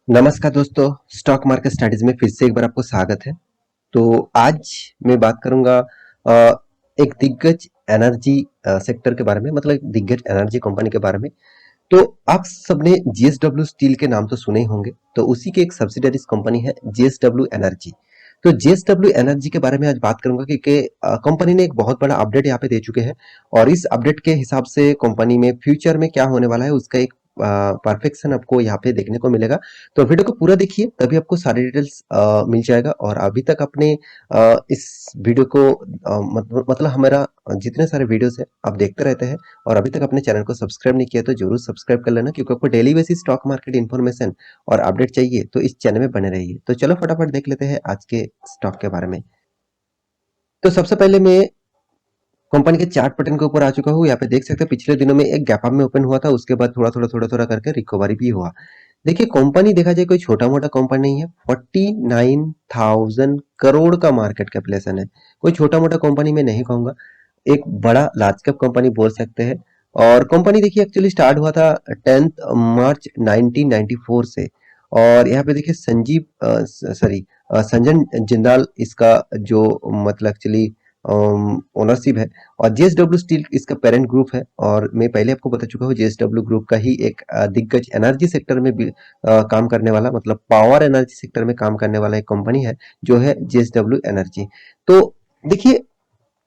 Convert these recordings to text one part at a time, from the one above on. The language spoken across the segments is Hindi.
नमस्कार दोस्तों, स्टॉक मार्केट स्टडीज में फिर से एक बार आपको स्वागत है। तो आज मैं बात करूंगा एक दिग्गज एनर्जी सेक्टर के बारे में, मतलब एक दिग्गज एनर्जी कंपनी के बारे में। तो आप सबने जीएसडब्ल्यू स्टील के नाम तो सुने ही होंगे। तो उसी के एक सब्सिडरीज कंपनी है जीएसडब्ल्यू एनर्जी। तो जीएसडब्ल्यू एनर्जी के बारे में आज बात करूंगा क्योंकि कंपनी ने एक बहुत बड़ा अपडेट यहाँ पे दे चुके हैं। और इस अपडेट के हिसाब से कंपनी में फ्यूचर में क्या होने वाला है उसका एक परफेक्शन आपको यहाँ पे देखने को मिलेगा। तो वीडियो को पूरा देखिए, तभी आपको सारे डिटेल्स मिल जाएगा। और अभी तक आपने इस वीडियो को मतलब हमारा जितने सारे वीडियोस है आप देखते रहते हैं और अभी तक अपने चैनल को सब्सक्राइब नहीं किया तो जरूर सब्सक्राइब कर लेना, क्योंकि आपको daily basis stock market information और अपडेट चाहिए तो इस चैनल में बने रहिए। तो चलो फटाफट देख लेते हैं आज के स्टॉक के बारे में। तो सबसे पहले मैं कंपनी के चार्ट पैटर्न के ऊपर आ चुका हूँ। यहाँ पे देख सकते हैं पिछले दिनों में एक गैप अप में ओपन हुआ था, उसके बाद थोड़ा थोड़ा करके रिकवरी भी हुआ। देखिए कंपनी देखा जाए कोई छोटा मोटा कंपनी नहीं है। 49,000 करोड़ का मार्केट कैपिटलाइजेशन है। कोई छोटा मोटा कंपनी में नहीं कहूंगा, एक बड़ा लार्ज कैप कंपनी बोल सकते हैं। और कंपनी देखिए एक्चुअली स्टार्ट हुआ था 10 मार्च 1994 से। और यहाँ पे देखिए संजन जिंदाल इसका जो मतलब एक्चुअली ओनरशिप है। और जेएसडब्ल्यू स्टील इसका पेरेंट ग्रुप है। और मैं पहले आपको बता चुका हूँ जेएसडब्ल्यू ग्रुप का ही एक दिग्गज एनर्जी सेक्टर में भी काम करने वाला, मतलब पावर एनर्जी सेक्टर में काम करने वाला एक कंपनी है जो है जेएसडब्ल्यू एनर्जी। तो देखिए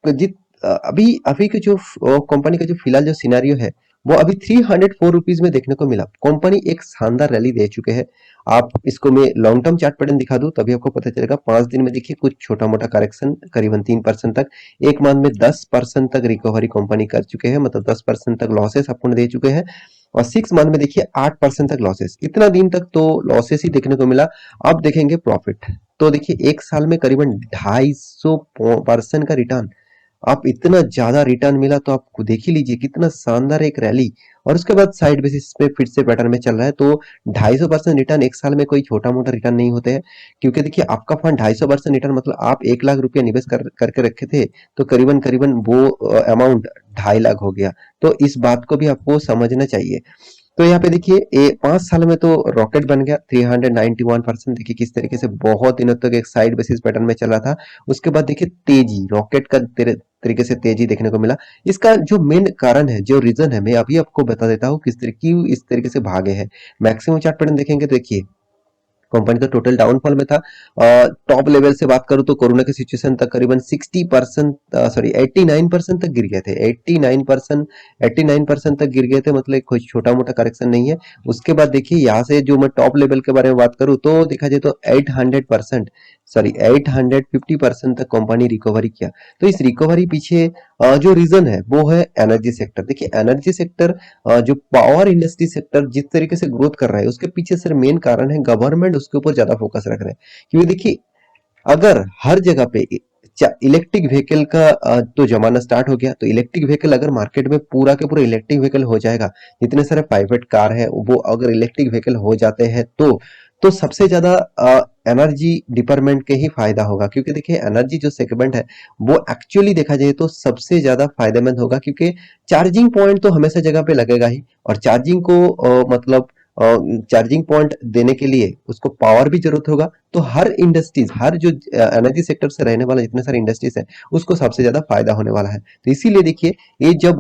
जित अभी अभी के जो कंपनी का जो फिलहाल जो सिनेरियो है वो अभी 304 रुपीज में देखने को मिला। कंपनी एक शानदार रैली दे चुके हैं। आप इसको मैं लॉन्ग टर्म चार्ट पैटर्न दिखा दूं तभी आपको पता चलेगा। 5 दिन में देखिए कुछ छोटा मोटा करेक्शन करीबन 3% तक, एक मंथ में 10% तक रिकवरी कंपनी कर चुके हैं, मतलब 10% तक लॉसेस आपको दे चुके हैं। और 6 मंथ में देखिए 8% तक लॉसेस। इतना दिन तक तो लॉसेस ही देखने को मिला। अब देखेंगे प्रॉफिट। तो देखिए एक साल में करीबन 250% का रिटर्न। आप इतना ज्यादा रिटर्न मिला तो आप देख ही लीजिए कितना शानदार एक रैली। और उसके बाद साइड बेसिस पे फिर से पैटर्न में चल रहा है। तो 250% रिटर्न एक साल में कोई छोटा मोटा रिटर्न नहीं होते हैं। क्योंकि देखिए आपका फंड 250% रिटर्न मतलब आप 1 लाख रुपया निवेश करके रखे थे, तो करीबन करीबन वो अमाउंट 2.5 लाख हो गया। तो इस बात को भी आपको समझना चाहिए। तो यहाँ पे देखिए 5 साल में तो रॉकेट बन गया 391%। देखिए किस तरीके से बहुत दिनों तक एक साइड बेसिस पैटर्न में चला था। उसके बाद देखिए तेजी रॉकेट का तरीके से तेजी देखने को मिला। इसका जो मेन कारण है, जो रीजन है, मैं अभी आपको बता देता हूँ किस तरीके क्यों इस तरीके से भागे हैं। मैक्सिमम चार्ट पैटर्न देखेंगे तो देखिए कंपनी तो टोटल डाउनफॉल में था। टॉप लेवल से बात करूं तो कोरोना की सिचुएशन तक करीबन 60% सॉरी 89% तक गिर गए थे। 89% तक गिर गए थे, मतलब कोई छोटा मोटा करेक्शन नहीं है। उसके बाद देखिए यहाँ से जो मैं टॉप लेवल के बारे में बात करूं तो देखा जाए तो 850% तक कंपनी रिकवरी किया। तो इस रिकवरी पीछे जो रीजन है वो है एनर्जी सेक्टर। देखिए एनर्जी सेक्टर जो पावर इंडस्ट्री सेक्टर जिस तरीके से ग्रोथ कर रहा है उसके पीछे सर मेन कारण है गवर्नमेंट उसके ऊपर ज्यादा फोकस रख रहे हैं। क्योंकि देखिए अगर हर जगह पे इलेक्ट्रिक व्हीकल का तो जमाना स्टार्ट हो गया, तो इलेक्ट्रिक व्हीकल अगर मार्केट में पूरा के पूरा इलेक्ट्रिक व्हीकल हो जाएगा, जितने सारे प्राइवेट कार है वो अगर इलेक्ट्रिक व्हीकल हो जाते हैं तो सबसे ज्यादा एनर्जी डिपार्टमेंट के ही फायदा होगा। क्योंकि देखिए एनर्जी जो सेगमेंट है वो एक्चुअली देखा जाए तो सबसे ज्यादा फायदेमंद होगा, क्योंकि चार्जिंग पॉइंट तो हमेशा जगह पे लगेगा ही। और चार्जिंग को मतलब चार्जिंग पॉइंट देने के लिए उसको पावर भी जरूरत होगा। तो हर इंडस्ट्रीज, हर जो एनर्जी सेक्टर से रहने वाला जितने सारे इंडस्ट्रीज है उसको सबसे ज्यादा फायदा होने वाला है। तो इसीलिए देखिए ये जब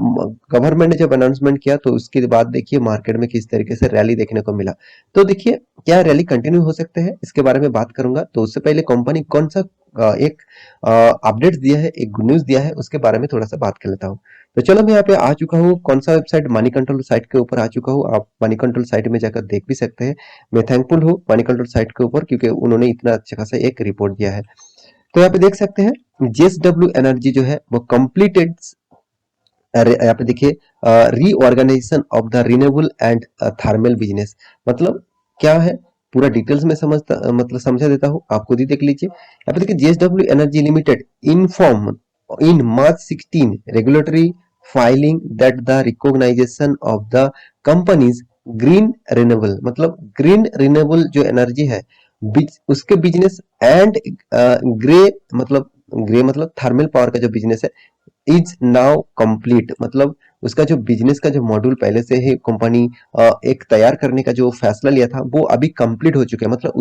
गवर्नमेंट ने जब अनाउंसमेंट किया तो उसके बाद देखिए मार्केट में किस तरीके से रैली देखने को मिला। तो देखिए क्या रैली कंटिन्यू हो सकते हैं इसके बारे में बात करूंगा। तो उससे पहले कंपनी कौन सा एक अपडेट दिया है, एक गुड न्यूज दिया है, उसके बारे में थोड़ा सा बात कर लेता हूँ। तो चलो मैं यहाँ पे आ चुका हूँ, कौन सा वेबसाइट, मनी कंट्रोल साइट के ऊपर आ चुका हूँ। आप मनी कंट्रोल साइट में जाकर देख भी सकते हैं। मैं थैंकफुल हूँ मनी कंट्रोल साइट के ऊपर क्योंकि उन्होंने इतना अच्छा खासा एक रिपोर्ट दिया है। तो यहाँ पे देख सकते हैं जेएसडब्ल्यू एनर्जी जो है वो कंप्लीटेड, यहाँ पे देखिए reorganisation of the renewable and thermal business. मतलब क्या है पूरा डिटेल्स में मतलब समझा देता हूँ, आप खुद ही देख लीजिए। यहाँ पे देखिए JSW energy limited inform in March 16 regulatory filing that the recognisation of the company's green renewable, मतलब ग्रीन रिन्यूएबल जो एनर्जी है उसके बिजनेस एंड ग्रे मतलब थर्मल पावर का जो बिजनेस है इज नाउ कंप्लीट, मतलब उसका जो बिजनेस का जो मॉड्यूल पहले से ही कंपनी एक तैयार करने का जो फैसला लिया था वो अभी कंप्लीट हो चुका है, मतलब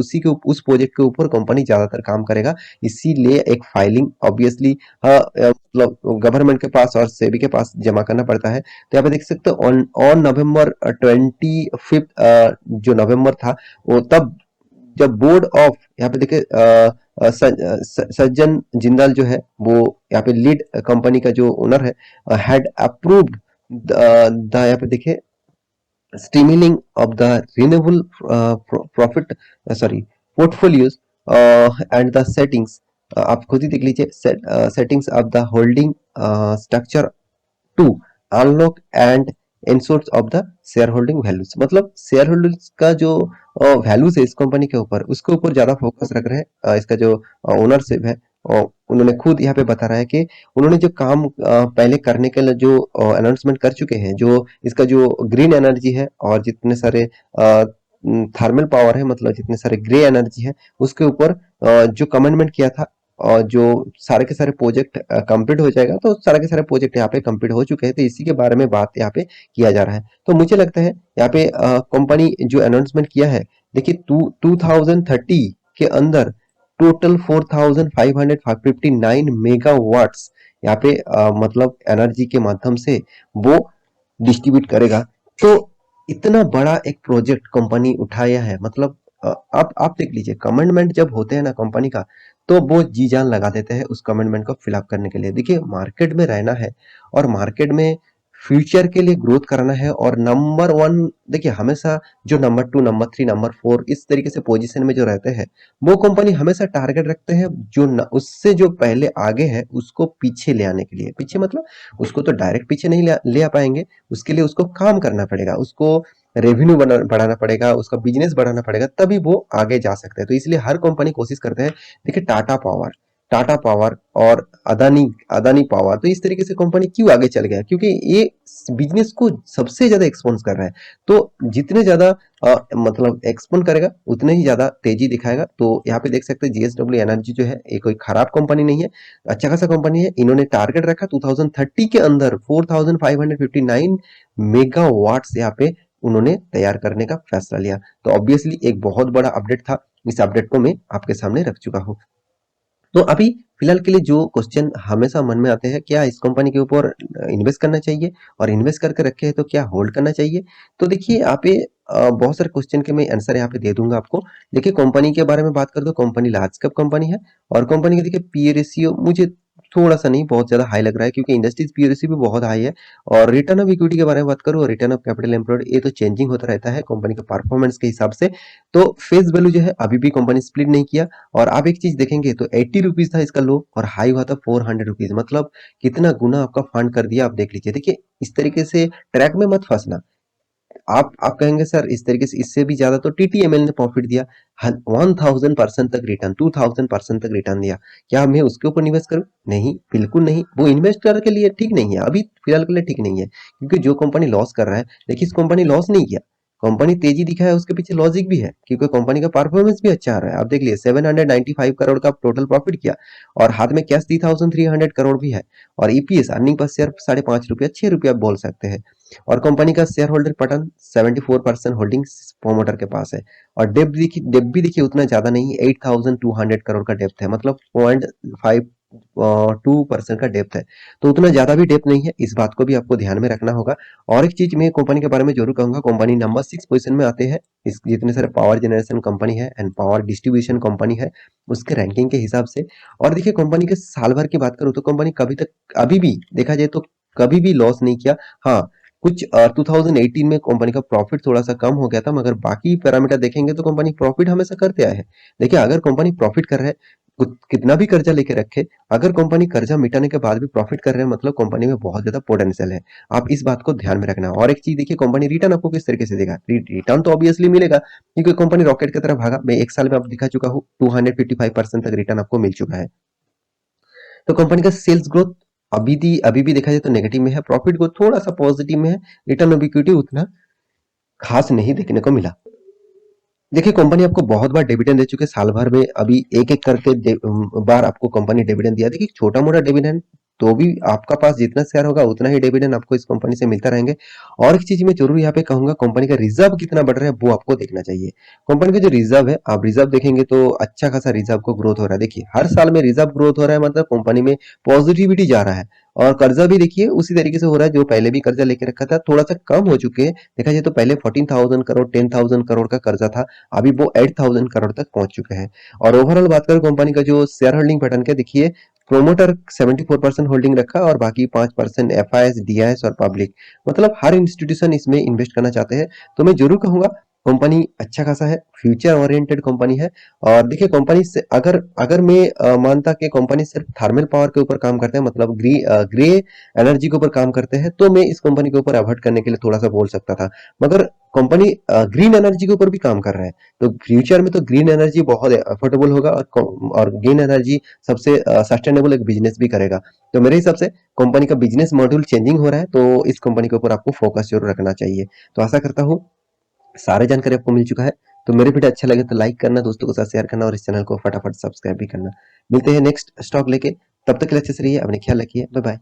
उस प्रोजेक्ट के ऊपर कंपनी ज्यादातर काम करेगा। इसीलिए एक फाइलिंग ऑब्वियसली मतलब गवर्नमेंट के पास और सेबी के पास जमा करना पड़ता है। तो यहाँ पे देख सकते हो ऑन ऑन नवंबर 25 जो नवंबर था वो तब जब बोर्ड ऑफ यहाँ पे देखिए सज्जन जिंदाल जो है वो यहाँ पे लीड कंपनी का जो ओनर है हैड अप्रूव्ड द यहाँ पे देखिए streamlining of the renewable profit sorry portfolios and the settings आप खुद ही देख लीजिए settings of the holding structure to unlock and ensures of the share holding values, मतलब शेयर होल्डर्स का जो वैल्यूज है इस कंपनी के ऊपर उसके ऊपर ज्यादा फोकस रख रहे हैं। इसका जो ओनरशिप है और उन्होंने खुद यहाँ पे बता रहा है कि उन्होंने जो काम पहले करने के लिए जो अनाउंसमेंट कर चुके हैं, जो इसका जो ग्रीन एनर्जी है और जितने सारे थर्मल पावर है, मतलब जितने सारे ग्रे एनर्जी है उसके ऊपर जो कमेंटमेंट किया था और जो सारे के सारे प्रोजेक्ट कंप्लीट हो जाएगा, तो सारे के सारे प्रोजेक्ट यहाँ पे कंप्लीट हो चुके हैं। तो इसी के बारे में बात यहाँ पे किया जा रहा है। तो मुझे लगता है यहाँ पे कंपनी जो अनाउंसमेंट किया है, देखिए 2030 के अंदर टोटल 4559 मेगावाट्स यहाँ पे मतलब एनर्जी के माध्यम से वो डिस्ट्रीब्यूट करेगा। तो इतना बड़ा एक प्रोजेक्ट कंपनी उठाया है, मतलब आप देख लीजिए कमिटमेंट जब होते हैं ना कंपनी का, तो वो जी जान लगा देते हैं उस कमिटमेंट को फिलअप करने के लिए। देखिए मार्केट में रहना है और मार्केट में फ्यूचर के लिए ग्रोथ करना है और नंबर वन, देखिए हमेशा जो number two number three number four इस तरीके से पोजीशन में जो रहते हैं वो कंपनी हमेशा टारगेट रखते हैं जो उससे जो पहले आगे है उसको पीछे ले आने के लिए। पीछे मतलब उसको तो डायरेक्ट पीछे नहीं ले आ पाएंगे, उसके लिए उसको काम करना पड़ेगा, उसको रेवेन्यू बढ़ाना पड़ेगा, उसका बिजनेस बढ़ाना पड़ेगा, तभी वो आगे जा सकते हैं। तो इसलिए हर कंपनी कोशिश करते हैं। देखिए टाटा पावर और अदानी अदानी पावर, तो इस तरीके से कंपनी क्यों आगे चल गया, क्योंकि ये बिजनेस को सबसे ज्यादा एक्सपोज कर रहा है। तो जितने ज्यादा मतलब एक्सपोज करेगा उतने ही ज्यादा तेजी दिखाएगा। तो यहाँ पे देख सकते हैं जीएसडब्ल्यू एनर्जी जो है ये कोई खराब कंपनी नहीं है, अच्छा खासा कंपनी है। इन्होंने टारगेट रखा 2030 के अंदर 4559 मेगावाट्स यहाँ पे उन्होंने तैयार करने का फैसला लिया। तो ऑब्वियसली एक बहुत बड़ा अपडेट था, इस अपडेट को मैं आपके सामने रख चुका हूँ। तो अभी फिलहाल के लिए जो क्वेश्चन हमेशा मन में आते हैं, क्या इस कंपनी के ऊपर इन्वेस्ट करना चाहिए और इन्वेस्ट करके रखे हैं तो क्या होल्ड करना चाहिए। तो देखिए यहाँ पे बहुत सारे क्वेश्चन के मैं आंसर यहाँ पे दे दूंगा आपको। देखिए कंपनी के बारे में बात कर दो, कंपनी लार्ज कैप कंपनी है और कंपनी का देखिए पी रेशियो मुझे थोड़ा सा नहीं बहुत ज्यादा हाई लग रहा है, क्योंकि इंडस्ट्रीज पी रेशियो भी बहुत हाई है। और रिटर्न ऑफ इक्विटी के बारे में बात करूँ, रिटर्न ऑफ कैपिटल एम्प्लॉयड, ये तो चेंजिंग होता रहता है कंपनी के परफॉर्मेंस के हिसाब से। तो फेस वैल्यू जो है अभी भी कंपनी स्प्लिट नहीं किया। और आप एक चीज देखेंगे तो 80 रुपीज था इसका लो और हाई हुआ था 400 रुपीज, मतलब कितना गुना आपका फंड कर दिया आप देख लीजिए। देखिए इस तरीके से ट्रैक में मत फंसना। आप कहेंगे सर इस तरीके से इससे भी ज्यादा तो टीटीएमएल ने प्रॉफिट दिया, 1000% तक रिटर्न, 2000% तक रिटर्न दिया, क्या मैं उसके ऊपर निवेश करूं? नहीं, बिल्कुल नहीं। वो इन्वेस्टर के लिए ठीक नहीं है, अभी फिलहाल के लिए ठीक नहीं है। क्योंकि जो कंपनी लॉस कर रहा है, देखिए इस कंपनी लॉस नहीं किया, कंपनी तेजी दिखा है, उसके पीछे लॉजिक भी है क्योंकि कंपनी का परफॉर्मेंस भी अच्छा आ रहा है। आप देख लिए 795 करोड़ का टोटल प्रॉफिट किया और हाथ में कैश 3300 करोड़ भी है। और ईपीएस अर्निंग पर शेयर 5.5 रुपया 6 रुपया आप बोल सकते हैं। और कंपनी का share holder pattern 74% holding promoter के पास है। और डेप्थ भी देखिए उतना ज्यादा नहीं, 8200 करोड़ का डेप्थ है, मतलब 0.52% का डेप्थ है। तो उतना ज्यादा भी डेप्थ नहीं है, इस बात को भी आपको ध्यान में रखना होगा। और एक चीज मैं कंपनी के बारे में जरूर कहूंगा, कंपनी नंबर 6 पोजीशन में आते हैं। इस जितने सारे पावर जनरेशन कंपनी है एंड पावर डिस्ट्रीब्यूशन कंपनी है उसके रैंकिंग के हिसाब से। और देखिए कंपनी के साल भर की बात करूं तो कंपनी कभी तक अभी भी देखा जाए तो कभी भी लॉस नहीं किया। हाँ, कुछ 2018 में कंपनी का प्रॉफिट थोड़ा सा कम हो गया था, मगर बाकी पैरामीटर देखेंगे तो कंपनी प्रॉफिट हमेशा करते आए हैं। देखिए अगर कंपनी प्रॉफिट कर रहा है, कितना भी कर्जा लेके रखे, अगर कंपनी कर्जा मिटाने के बाद भी प्रॉफिट कर रहे हैं मतलब कंपनी में बहुत ज्यादा पोटेंशियल है। आप इस बात को ध्यान में रखना। और एक चीज देखिए कंपनी रिटर्न आपको किस तरीके से देगा, रिटर्न तो ऑब्वियसली मिलेगा क्योंकि कंपनी रॉकेट की तरफ भागा। मैं एक साल में आप दिखा चुका हूँ 255% तक रिटर्न आपको मिल चुका है। तो कंपनी का सेल्स ग्रोथ अभी भी देखा जाए तो नेगेटिव में है, प्रॉफिट ग्रोथ थोड़ा सा पॉजिटिव में है, रिटर्न ऑफ इक्विटी उतना खास नहीं देखने को मिला। देखिए कंपनी आपको बहुत बार डिविडेंड दे चुके हैं साल भर में, अभी एक एक करके बार आपको कंपनी डिविडेंड दिया। देखिए छोटा मोटा डिविडेंड तो भी आपका पास जितना शेयर होगा उतना ही डिविडेंड आपको इस कंपनी से मिलता रहेंगे। और एक चीज मैं जरूर यहाँ पे कहूंगा, कंपनी का रिजर्व कितना बढ़ रहा है वो आपको देखना चाहिए। कंपनी का जो रिजर्व है, आप रिजर्व देखेंगे तो अच्छा खासा रिजर्व को ग्रोथ हो रहा है। देखिए हर साल में रिजर्व ग्रोथ हो रहा है, मतलब कंपनी में पॉजिटिविटी जा रहा है। और कर्जा भी देखिए उसी तरीके से हो रहा है, जो पहले भी कर्जा लेके रखा था थोड़ा सा कम हो चुके हैं। देखा जाए तो पहले 14,000 करोड़ 10,000 करोड़ का कर्जा था, अभी वो 8,000 करोड़ तक पहुंच चुके हैं। और ओवरऑल बात करें कंपनी का जो शेयर होल्डिंग पैटर्न का, देखिए प्रोमोटर 74% होल्डिंग रखा और बाकी 5% एफआईएस, डीआईएस और पब्लिक, मतलब हर इंस्टीट्यूशन इसमें इन्वेस्ट करना चाहते हैं। तो मैं जरूर कहूंगा कंपनी अच्छा खासा है, फ्यूचर ओरिएंटेड कंपनी है। और देखिए कंपनी से अगर अगर मैं मानता कि कंपनी सिर्फ थर्मल पावर के ऊपर काम करते हैं, मतलब ग्रे एनर्जी के ऊपर काम करते हैं, तो मैं इस कंपनी के ऊपर अवॉइड करने के लिए थोड़ा सा बोल सकता था। मगर कंपनी ग्रीन एनर्जी के ऊपर भी काम कर रहा है, तो फ्यूचर में तो ग्रीन एनर्जी बहुत अफोर्डेबल होगा, और ग्रीन एनर्जी सबसे सस्टेनेबल एक बिजनेस भी करेगा। तो मेरे हिसाब से कंपनी का बिजनेस मॉड्यूल चेंजिंग हो रहा है, तो इस कंपनी के ऊपर आपको फोकस जरूर रखना चाहिए। तो आशा करता हूँ सारे जानकारी आपको मिल चुका है। तो मेरे वीडियो अच्छा लगे तो लाइक करना, दोस्तों के साथ शेयर करना और इस चैनल को फटाफट सब्सक्राइब भी करना। मिलते हैं नेक्स्ट स्टॉक लेके, तब तक के लिए अच्छे से रहिए, अपने ख्याल रखिए, बाय बाय।